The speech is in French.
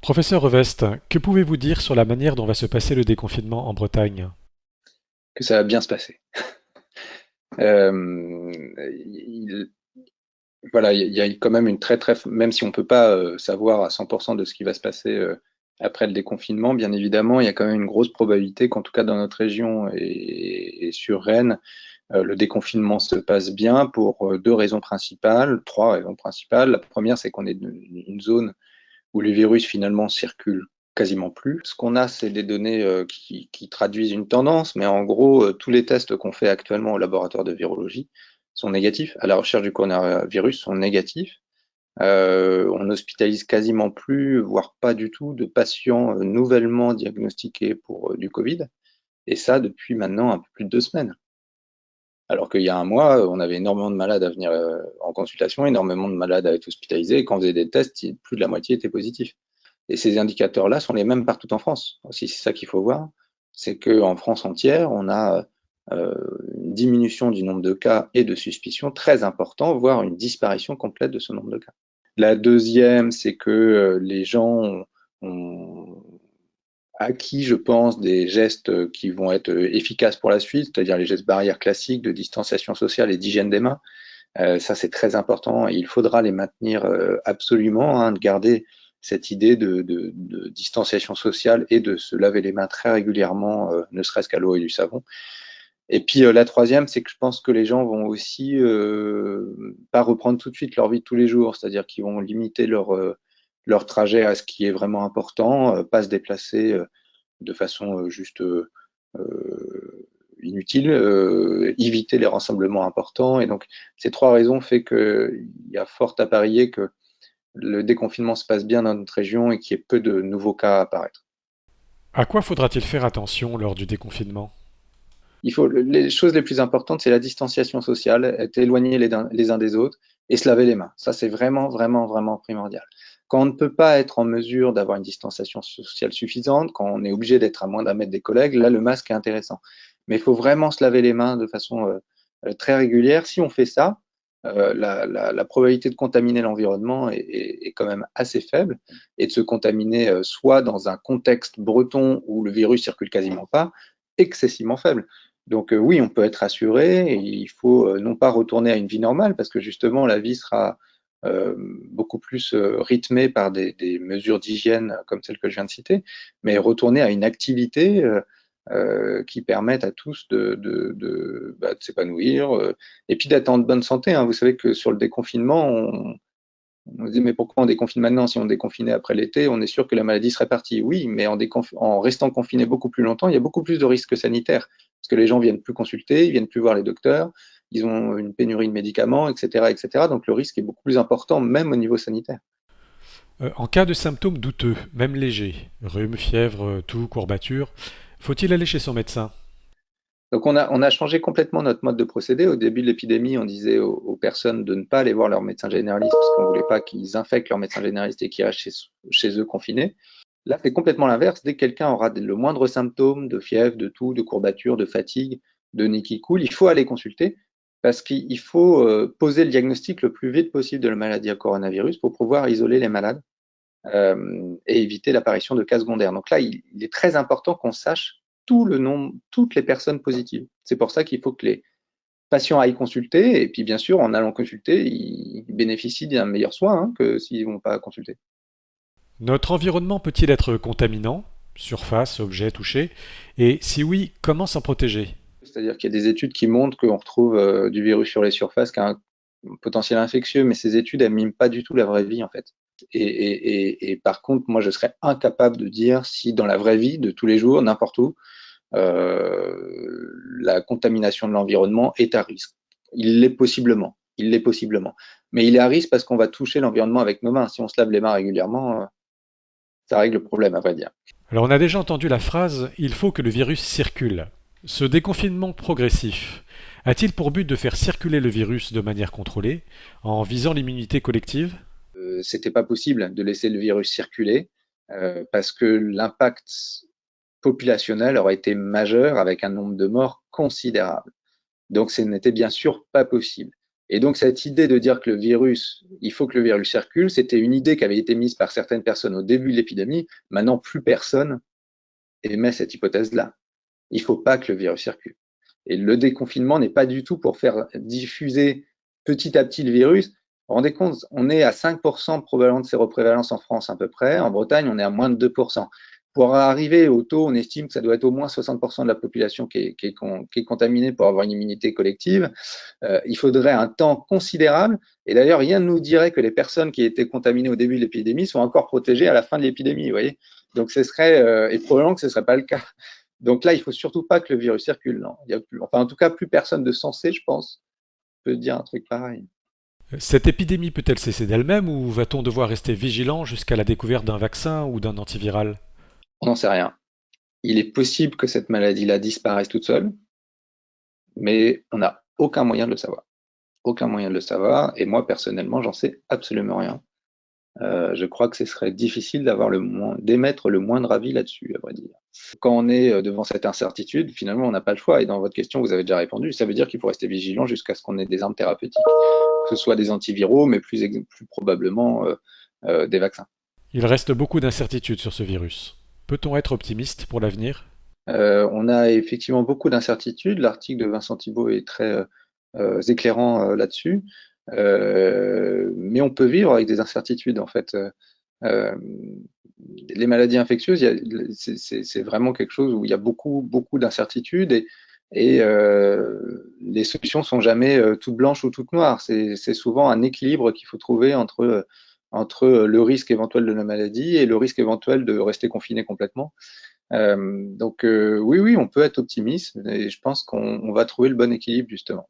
Professeur Revest, que pouvez-vous dire sur la manière dont va se passer le déconfinement en Bretagne? Que ça va bien se passer. Euh, il- voilà, il y a quand même une même si on peut pas savoir à 100% de ce qui va se passer après le déconfinement, bien évidemment, il y a quand même une grosse probabilité qu'en tout cas dans notre région et sur Rennes, le déconfinement se passe bien pour deux raisons principales, trois raisons principales. La première, c'est qu'on est dans une zone où les virus finalement circulent quasiment plus. Ce qu'on a, c'est des données qui traduisent une tendance, mais en gros, tous les tests qu'on fait actuellement au laboratoire de virologie sont négatifs. À la recherche du coronavirus sont négatifs. On n'hospitalise quasiment plus, voire pas du tout, de patients nouvellement diagnostiqués pour du Covid. Et ça depuis maintenant un peu plus de 2 semaines. Alors qu'il y a un mois, on avait énormément de malades à venir en consultation, énormément de malades à être hospitalisés, et quand on faisait des tests, plus de la moitié étaient positifs. Et ces indicateurs-là sont les mêmes partout en France. Aussi, c'est ça qu'il faut voir, c'est qu'en France entière, on a euh, une diminution du nombre de cas et de suspicions très important, voire une disparition complète de ce nombre de cas. La deuxième, c'est que les gens ont acquis, je pense, des gestes qui vont être efficaces pour la suite, c'est-à-dire les gestes barrières classiques de distanciation sociale et d'hygiène des mains. Ça, c'est très important et il faudra les maintenir absolument, hein, de garder cette idée de distanciation sociale et de se laver les mains très régulièrement, ne serait-ce qu'à l'eau et du savon. Et puis la troisième, c'est que je pense que les gens vont aussi pas reprendre tout de suite leur vie de tous les jours, c'est-à-dire qu'ils vont limiter leur trajet à ce qui est vraiment important, pas se déplacer de façon juste inutile, éviter les rassemblements importants. Et donc, ces trois raisons fait qu'il y a fort à parier que le déconfinement se passe bien dans notre région et qu'il y ait peu de nouveaux cas à apparaître. À quoi faudra-t-il faire attention lors du déconfinement? Les choses les plus importantes, c'est la distanciation sociale, être éloignés les uns des autres et se laver les mains. Ça, c'est vraiment, vraiment, vraiment primordial. Quand on ne peut pas être en mesure d'avoir une distanciation sociale suffisante, quand on est obligé d'être à moins d'un mètre des collègues, là, le masque est intéressant. Mais il faut vraiment se laver les mains de façon très régulière. Si on fait ça, la probabilité de contaminer l'environnement est quand même assez faible et de se contaminer soit dans un contexte breton où le virus circule quasiment pas, excessivement faible. Donc oui, on peut être rassuré et il faut non pas retourner à une vie normale parce que justement la vie sera euh, beaucoup plus rythmée par des mesures d'hygiène comme celles que je viens de citer, mais retourner à une activité qui permette à tous de s'épanouir et puis d'être en bonne santé, hein. Vous savez que sur le déconfinement, on se dit, mais pourquoi on déconfine maintenant? Si on déconfinait après l'été, on est sûr que la maladie serait partie. Oui, mais en restant confiné beaucoup plus longtemps, il y a beaucoup plus de risques sanitaires. Parce que les gens viennent plus consulter, ils viennent plus voir les docteurs, ils ont une pénurie de médicaments, etc., etc. Donc le risque est beaucoup plus important, même au niveau sanitaire. En cas de symptômes douteux, même légers, rhume, fièvre, toux, courbature, faut-il aller chez son médecin? Donc on a changé complètement notre mode de procédé. Au début de l'épidémie, on disait aux personnes de ne pas aller voir leur médecin généraliste parce qu'on ne voulait pas qu'ils infectent leur médecin généraliste et qu'ils restent chez eux confinés. Là, c'est complètement l'inverse. Dès que quelqu'un aura le moindre symptôme de fièvre, de toux, de courbature, de fatigue, de nez qui coule, il faut aller consulter parce qu'il faut poser le diagnostic le plus vite possible de la maladie à coronavirus pour pouvoir isoler les malades et éviter l'apparition de cas secondaires. Donc là, il est très important qu'on sache tout le nombre, toutes les personnes positives. C'est pour ça qu'il faut que les patients aillent consulter et puis bien sûr, en allant consulter, ils bénéficient d'un meilleur soin hein, que s'ils ne vont pas consulter. Notre environnement peut-il être contaminant? Surface, objets touchés? Et si oui, comment s'en protéger? C'est-à-dire qu'il y a des études qui montrent qu'on retrouve du virus sur les surfaces qui a un potentiel infectieux, mais ces études, elles miment pas du tout la vraie vie, en fait. Et par contre, moi, je serais incapable de dire si dans la vraie vie, de tous les jours, n'importe où, la contamination de l'environnement est à risque. Il l'est possiblement. Il l'est possiblement. Mais il est à risque parce qu'on va toucher l'environnement avec nos mains. Si on se lave les mains régulièrement, ça règle le problème, à vrai dire. Alors on a déjà entendu la phrase «il faut que le virus circule». Ce déconfinement progressif a-t-il pour but de faire circuler le virus de manière contrôlée, en visant l'immunité collective? C'était pas possible de laisser le virus circuler parce que l'impact populationnel aurait été majeur avec un nombre de morts considérable. Donc ce n'était bien sûr pas possible. Et donc cette idée de dire que il faut que le virus circule, c'était une idée qui avait été mise par certaines personnes au début de l'épidémie. Maintenant, plus personne émet cette hypothèse-là. Il ne faut pas que le virus circule. Et le déconfinement n'est pas du tout pour faire diffuser petit à petit le virus. Vous vous rendez compte, on est à 5% de probablement de séroprévalence en France à peu près. En Bretagne, on est à moins de 2%. Pour arriver au taux, on estime que ça doit être au moins 60% de la population qui est contaminée pour avoir une immunité collective. Il faudrait un temps considérable. Et d'ailleurs, rien ne nous dirait que les personnes qui étaient contaminées au début de l'épidémie sont encore protégées à la fin de l'épidémie. Vous voyez. Donc, ce serait, et probablement que ce ne serait pas le cas. Donc là, il faut surtout pas que le virus circule. Non. Il y a plus, enfin, en tout cas, plus personne de sensé, je pense, peut dire un truc pareil. Cette épidémie peut-elle cesser d'elle-même ou va-t-on devoir rester vigilant jusqu'à la découverte d'un vaccin ou d'un antiviral? On n'en sait rien. Il est possible que cette maladie-là disparaisse toute seule, mais on n'a aucun moyen de le savoir. Aucun moyen de le savoir. Et moi, personnellement, j'en sais absolument rien. Je crois que ce serait difficile d'émettre le moindre avis là-dessus, à vrai dire. Quand on est devant cette incertitude, finalement, on n'a pas le choix. Et dans votre question, vous avez déjà répondu. Ça veut dire qu'il faut rester vigilant jusqu'à ce qu'on ait des armes thérapeutiques, que ce soit des antiviraux, mais plus probablement des vaccins. Il reste beaucoup d'incertitudes sur ce virus. Peut-on être optimiste pour l'avenir? On a effectivement beaucoup d'incertitudes. L'article de Vincent Thibault est très éclairant là-dessus. Mais on peut vivre avec des incertitudes, en fait. Euh, les maladies infectieuses, c'est vraiment quelque chose où il y a beaucoup, beaucoup d'incertitudes et les solutions sont jamais toutes blanches ou toutes noires. C'est souvent un équilibre qu'il faut trouver entre le risque éventuel de la maladie et le risque éventuel de rester confiné complètement. Donc oui, oui, on peut être optimiste et je pense qu'on va trouver le bon équilibre justement.